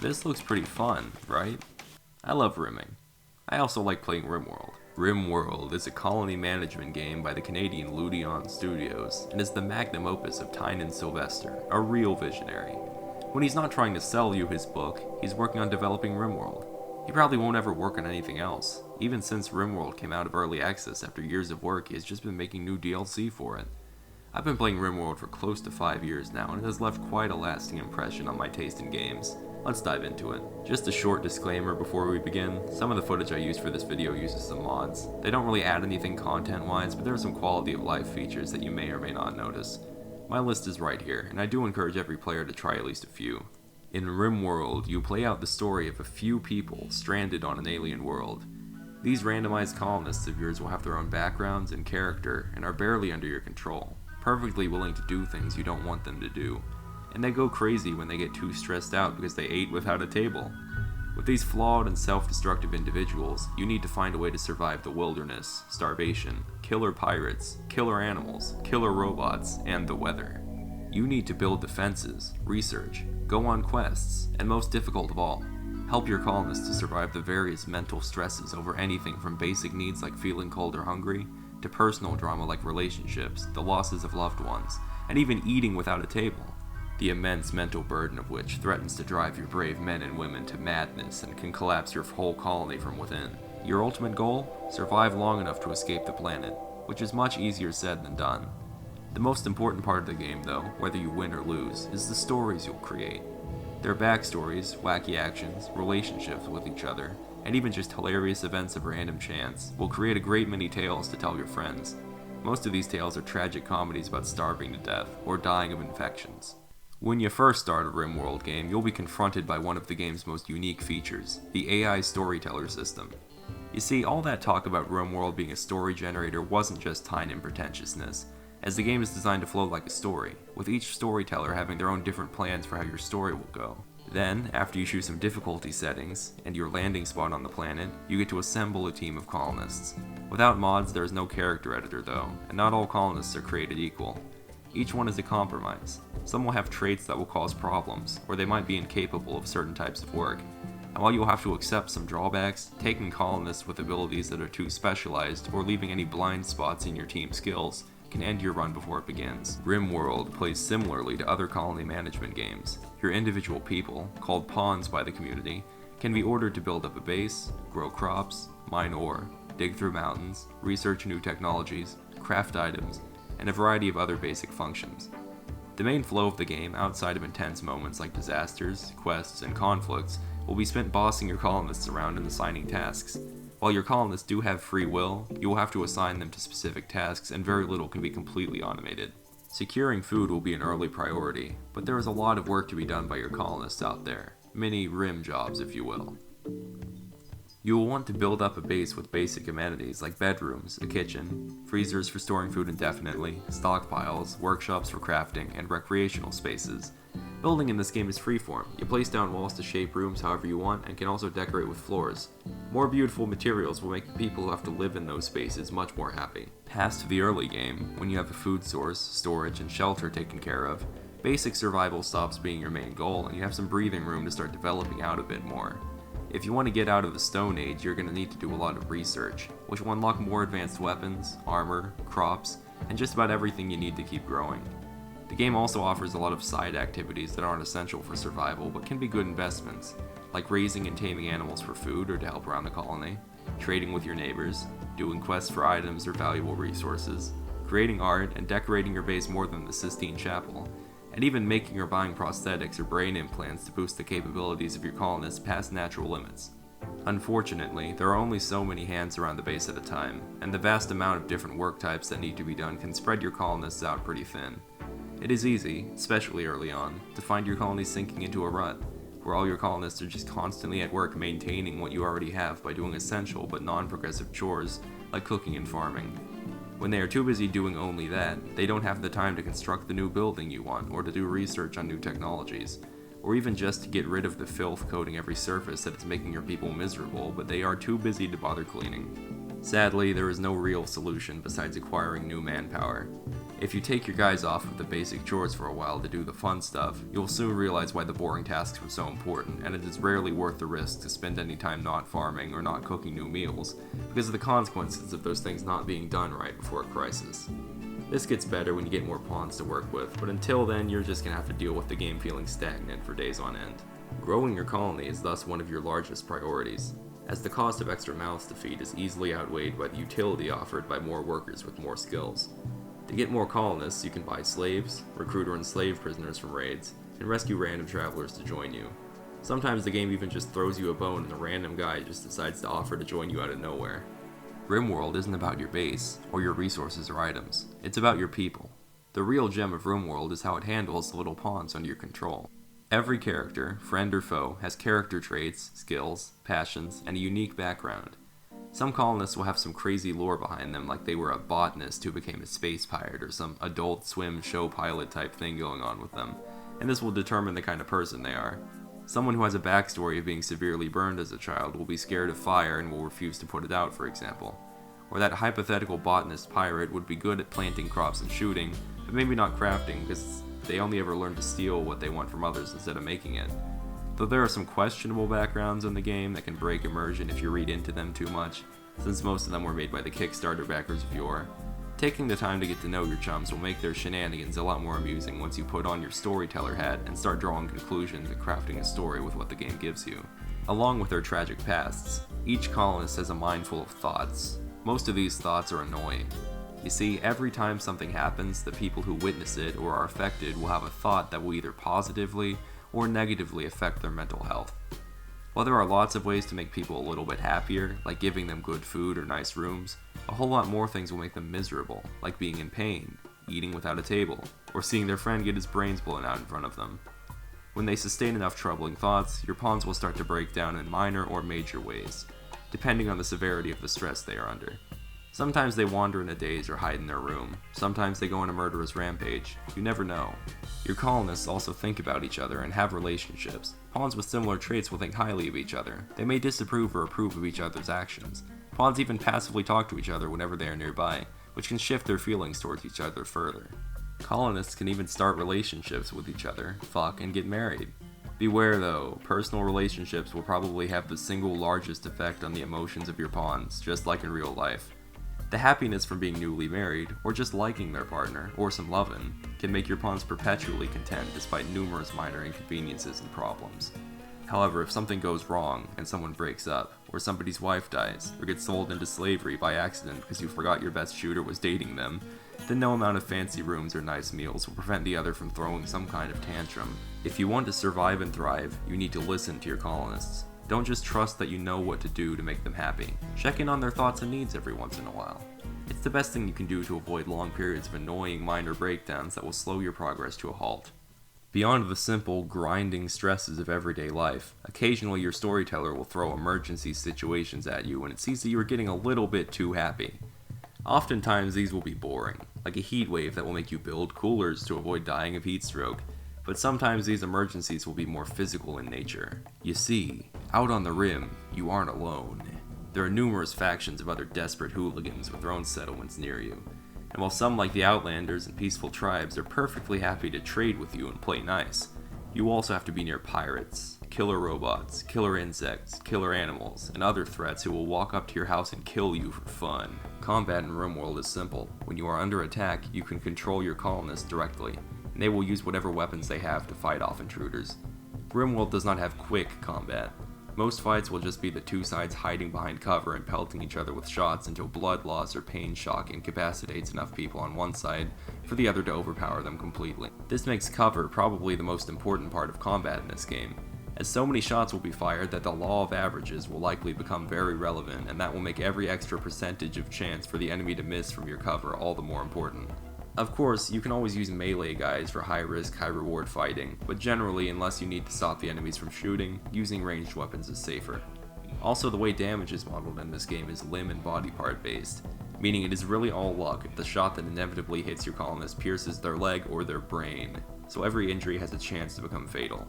This looks pretty fun, right? I love rimming. I also like playing Rimworld. Rimworld is a colony management game by the Canadian Ludion Studios and is the magnum opus of Tynan Sylvester, a real visionary. When he's not trying to sell you his book, he's working on developing Rimworld. He probably won't ever work on anything else. Even since Rimworld came out of early access after years of work, he has just been making new DLC for it. I've been playing Rimworld for close to 5 years now, and it has left quite a lasting impression on my taste in games. Let's dive into it. Just a short disclaimer before we begin, some of the footage I use for this video uses some mods. They don't really add anything content-wise, but there are some quality of life features that you may or may not notice. My list is right here, and I do encourage every player to try at least a few. In Rimworld, you play out the story of a few people stranded on an alien world. These randomized colonists of yours will have their own backgrounds and character, and are barely under your control, perfectly willing to do things you don't want them to do. And they go crazy when they get too stressed out because they ate without a table. With these flawed and self-destructive individuals, you need to find a way to survive the wilderness, starvation, killer pirates, killer animals, killer robots, and the weather. You need to build defenses, research, go on quests, and most difficult of all, help your colonists to survive the various mental stresses over anything from basic needs like feeling cold or hungry, to personal drama like relationships, the losses of loved ones, and even eating without a table. The immense mental burden of which threatens to drive your brave men and women to madness and can collapse your whole colony from within. Your ultimate goal? Survive long enough to escape the planet, which is much easier said than done. The most important part of the game, though, whether you win or lose, is the stories you'll create. Their backstories, wacky actions, relationships with each other, and even just hilarious events of random chance will create a great many tales to tell your friends. Most of these tales are tragic comedies about starving to death or dying of infections. When you first start a Rimworld game, you'll be confronted by one of the game's most unique features, the AI storyteller system. You see, all that talk about Rimworld being a story generator wasn't just Tynan pretentiousness, as the game is designed to flow like a story, with each storyteller having their own different plans for how your story will go. Then, after you choose some difficulty settings, and your landing spot on the planet, you get to assemble a team of colonists. Without mods, there is no character editor though, and not all colonists are created equal. Each one is a compromise. Some will have traits that will cause problems, or they might be incapable of certain types of work. And while you'll have to accept some drawbacks, taking colonists with abilities that are too specialized, or leaving any blind spots in your team's skills, can end your run before it begins. Rimworld plays similarly to other colony management games. Your individual people, called pawns by the community, can be ordered to build up a base, grow crops, mine ore, dig through mountains, research new technologies, craft items, and a variety of other basic functions. The main flow of the game, outside of intense moments like disasters, quests, and conflicts, will be spent bossing your colonists around and assigning tasks. While your colonists do have free will, you will have to assign them to specific tasks, and very little can be completely automated. Securing food will be an early priority, but there is a lot of work to be done by your colonists out there. Many rim jobs, if you will. You will want to build up a base with basic amenities like bedrooms, a kitchen, freezers for storing food indefinitely, stockpiles, workshops for crafting, and recreational spaces. Building in this game is freeform. You place down walls to shape rooms however you want and can also decorate with floors. More beautiful materials will make the people who have to live in those spaces much more happy. Past the early game, when you have a food source, storage, and shelter taken care of, basic survival stops being your main goal and you have some breathing room to start developing out a bit more. If you want to get out of the Stone Age, you're going to need to do a lot of research, which will unlock more advanced weapons, armor, crops, and just about everything you need to keep growing. The game also offers a lot of side activities that aren't essential for survival but can be good investments, like raising and taming animals for food or to help around the colony, trading with your neighbors, doing quests for items or valuable resources, creating art and decorating your base more than the Sistine Chapel, and even making or buying prosthetics or brain implants to boost the capabilities of your colonists past natural limits. Unfortunately, there are only so many hands around the base at a time, and the vast amount of different work types that need to be done can spread your colonists out pretty thin. It is easy, especially early on, to find your colony sinking into a rut, where all your colonists are just constantly at work maintaining what you already have by doing essential but non-progressive chores like cooking and farming. When they are too busy doing only that, they don't have the time to construct the new building you want or to do research on new technologies, or even just to get rid of the filth coating every surface that is making your people miserable, but they are too busy to bother cleaning. Sadly, there is no real solution besides acquiring new manpower. If you take your guys off with the basic chores for a while to do the fun stuff, you'll soon realize why the boring tasks were so important, and it is rarely worth the risk to spend any time not farming or not cooking new meals, because of the consequences of those things not being done right before a crisis. This gets better when you get more pawns to work with, but until then you're just going to have to deal with the game feeling stagnant for days on end. Growing your colony is thus one of your largest priorities, as the cost of extra mouths to feed is easily outweighed by the utility offered by more workers with more skills. To get more colonists, you can buy slaves, recruit or enslave prisoners from raids, and rescue random travelers to join you. Sometimes the game even just throws you a bone and a random guy just decides to offer to join you out of nowhere. Rimworld isn't about your base, or your resources or items, it's about your people. The real gem of Rimworld is how it handles the little pawns under your control. Every character, friend or foe, has character traits, skills, passions, and a unique background. Some colonists will have some crazy lore behind them, like they were a botanist who became a space pirate, or some adult swim show pilot type thing going on with them, and this will determine the kind of person they are. Someone who has a backstory of being severely burned as a child will be scared of fire and will refuse to put it out, for example. Or that hypothetical botanist pirate would be good at planting crops and shooting, but maybe not crafting because they only ever learn to steal what they want from others instead of making it. Though there are some questionable backgrounds in the game that can break immersion if you read into them too much, since most of them were made by the Kickstarter backers of yore. Taking the time to get to know your chums will make their shenanigans a lot more amusing once you put on your storyteller hat and start drawing conclusions and crafting a story with what the game gives you. Along with their tragic pasts, each colonist has a mind full of thoughts. Most of these thoughts are annoying. You see, every time something happens, the people who witness it or are affected will have a thought that will either positively or negatively affect their mental health. While there are lots of ways to make people a little bit happier, like giving them good food or nice rooms, a whole lot more things will make them miserable, like being in pain, eating without a table, or seeing their friend get his brains blown out in front of them. When they sustain enough troubling thoughts, your pawns will start to break down in minor or major ways, depending on the severity of the stress they are under. Sometimes they wander in a daze or hide in their room. Sometimes they go on a murderous rampage. You never know. Your colonists also think about each other and have relationships. Pawns with similar traits will think highly of each other. They may disapprove or approve of each other's actions. Pawns even passively talk to each other whenever they are nearby, which can shift their feelings towards each other further. Colonists can even start relationships with each other, fuck, and get married. Beware though, personal relationships will probably have the single largest effect on the emotions of your pawns, just like in real life. The happiness from being newly married, or just liking their partner, or some lovin', can make your pawns perpetually content despite numerous minor inconveniences and problems. However, if something goes wrong and someone breaks up, or somebody's wife dies, or gets sold into slavery by accident because you forgot your best shooter was dating them, then no amount of fancy rooms or nice meals will prevent the other from throwing some kind of tantrum. If you want to survive and thrive, you need to listen to your colonists. Don't just trust that you know what to do to make them happy. Check in on their thoughts and needs every once in a while. It's the best thing you can do to avoid long periods of annoying minor breakdowns that will slow your progress to a halt. Beyond the simple, grinding stresses of everyday life, occasionally your storyteller will throw emergency situations at you when it sees that you are getting a little bit too happy. Oftentimes these will be boring, like a heat wave that will make you build coolers to avoid dying of heat stroke, but sometimes these emergencies will be more physical in nature. You see, out on the rim, you aren't alone. There are numerous factions of other desperate hooligans with their own settlements near you, and while some like the Outlanders and peaceful tribes are perfectly happy to trade with you and play nice, you also have to be near pirates, killer robots, killer insects, killer animals, and other threats who will walk up to your house and kill you for fun. Combat in Rimworld is simple. When you are under attack, you can control your colonists directly, and they will use whatever weapons they have to fight off intruders. Rimworld does not have quick combat. Most fights will just be the two sides hiding behind cover and pelting each other with shots until blood loss or pain shock incapacitates enough people on one side for the other to overpower them completely. This makes cover probably the most important part of combat in this game, as so many shots will be fired that the law of averages will likely become very relevant, and that will make every extra percentage of chance for the enemy to miss from your cover all the more important. Of course, you can always use melee guys for high risk, high reward fighting, but generally, unless you need to stop the enemies from shooting, using ranged weapons is safer. Also, the way damage is modeled in this game is limb and body part based, meaning it is really all luck if the shot that inevitably hits your colonist pierces their leg or their brain, so every injury has a chance to become fatal.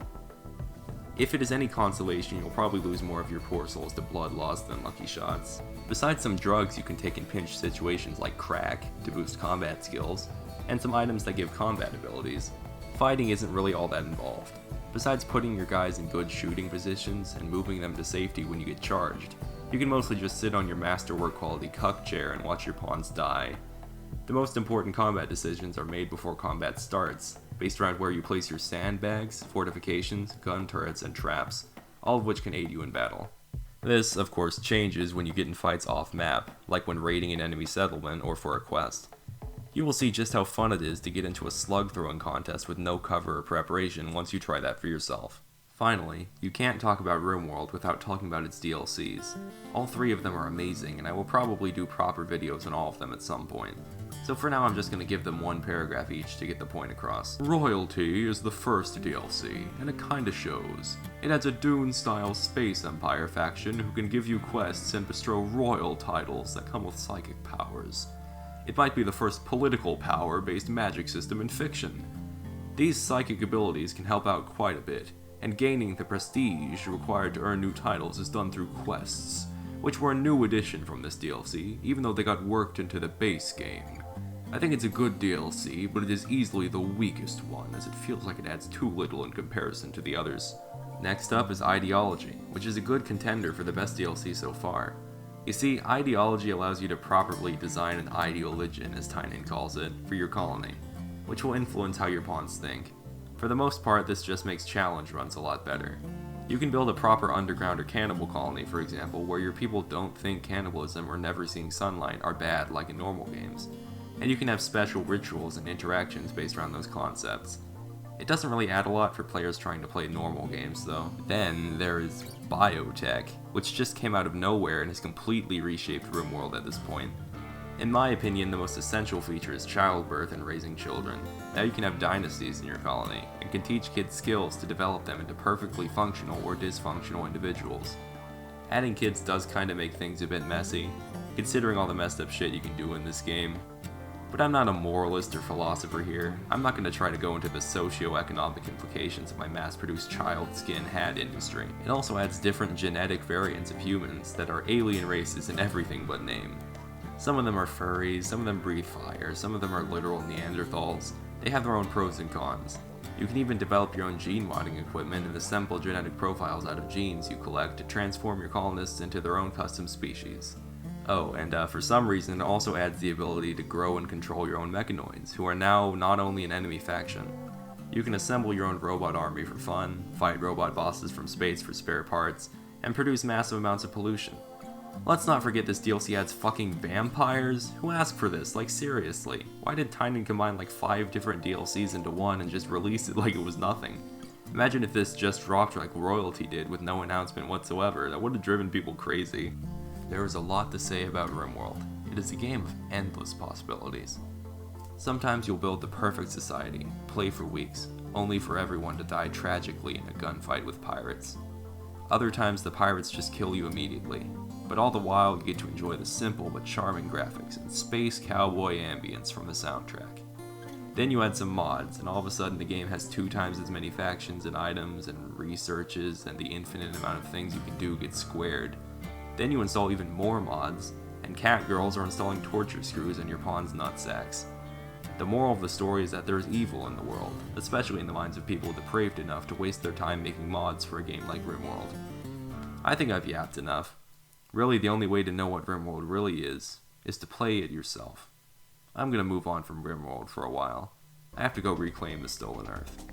If it is any consolation, you'll probably lose more of your poor souls to blood loss than lucky shots. Besides some drugs you can take in pinch situations like crack to boost combat skills, and some items that give combat abilities. Fighting isn't really all that involved. Besides putting your guys in good shooting positions and moving them to safety when you get charged, you can mostly just sit on your masterwork quality cuck chair and watch your pawns die. The most important combat decisions are made before combat starts, based around where you place your sandbags, fortifications, gun turrets, and traps, all of which can aid you in battle. This, of course, changes when you get in fights off-map, like when raiding an enemy settlement or for a quest. You will see just how fun it is to get into a slug throwing contest with no cover or preparation once you try that for yourself. Finally, you can't talk about Rimworld without talking about its DLCs. All 3 of them are amazing, and I will probably do proper videos on all of them at some point. So for now I'm just going to give them 1 paragraph each to get the point across. Royalty is the first DLC, and it kinda shows. It adds a Dune-style space empire faction who can give you quests and bestow royal titles that come with psychic powers. It might be the first political power-based magic system in fiction. These psychic abilities can help out quite a bit, and gaining the prestige required to earn new titles is done through quests, which were a new addition from this DLC, even though they got worked into the base game. I think it's a good DLC, but it is easily the weakest one, as it feels like it adds too little in comparison to the others. Next up is Ideology, which is a good contender for the best DLC so far. You see, Ideology allows you to properly design an ideologion, as Tynan calls it, for your colony, which will influence how your pawns think. For the most part, this just makes challenge runs a lot better. You can build a proper underground or cannibal colony, for example, where your people don't think cannibalism or never seeing sunlight are bad like in normal games, and you can have special rituals and interactions based around those concepts. It doesn't really add a lot for players trying to play normal games, though. Then there is Biotech, which just came out of nowhere and has completely reshaped Rimworld at this point. In my opinion, the most essential feature is childbirth and raising children. Now you can have dynasties in your colony, and can teach kids skills to develop them into perfectly functional or dysfunctional individuals. Adding kids does kinda make things a bit messy, considering all the messed up shit you can do in this game. But I'm not a moralist or philosopher here. I'm not going to try to go into the socio-economic implications of my mass-produced child skin hat industry. It also adds different genetic variants of humans that are alien races in everything but name. Some of them are furries, some of them breathe fire, some of them are literal Neanderthals. They have their own pros and cons. You can even develop your own gene modding equipment and assemble genetic profiles out of genes you collect to transform your colonists into their own custom species. Oh, and for some reason it also adds the ability to grow and control your own mechanoids, who are now not only an enemy faction. You can assemble your own robot army for fun, fight robot bosses from space for spare parts, and produce massive amounts of pollution. Let's not forget this DLC adds fucking vampires? Who asked for this? Like seriously. Why did Tynan combine like 5 different DLCs into one and just release it like it was nothing? Imagine if this just dropped like Royalty did with no announcement whatsoever. That would have driven people crazy. There is a lot to say about Rimworld. It is a game of endless possibilities. Sometimes you'll build the perfect society, play for weeks, only for everyone to die tragically in a gunfight with pirates. Other times the pirates just kill you immediately, but all the while you get to enjoy the simple but charming graphics and space cowboy ambience from the soundtrack. Then you add some mods, and all of a sudden the game has 2 times as many factions and items and researches, and the infinite amount of things you can do gets squared. Then you install even more mods, and cat girls are installing torture screws in your pawn's nutsacks. The moral of the story is that there is evil in the world, especially in the minds of people depraved enough to waste their time making mods for a game like Rimworld. I think I've yapped enough. Really, the only way to know what Rimworld really is to play it yourself. I'm gonna move on from Rimworld for a while. I have to go reclaim the Stolen Earth.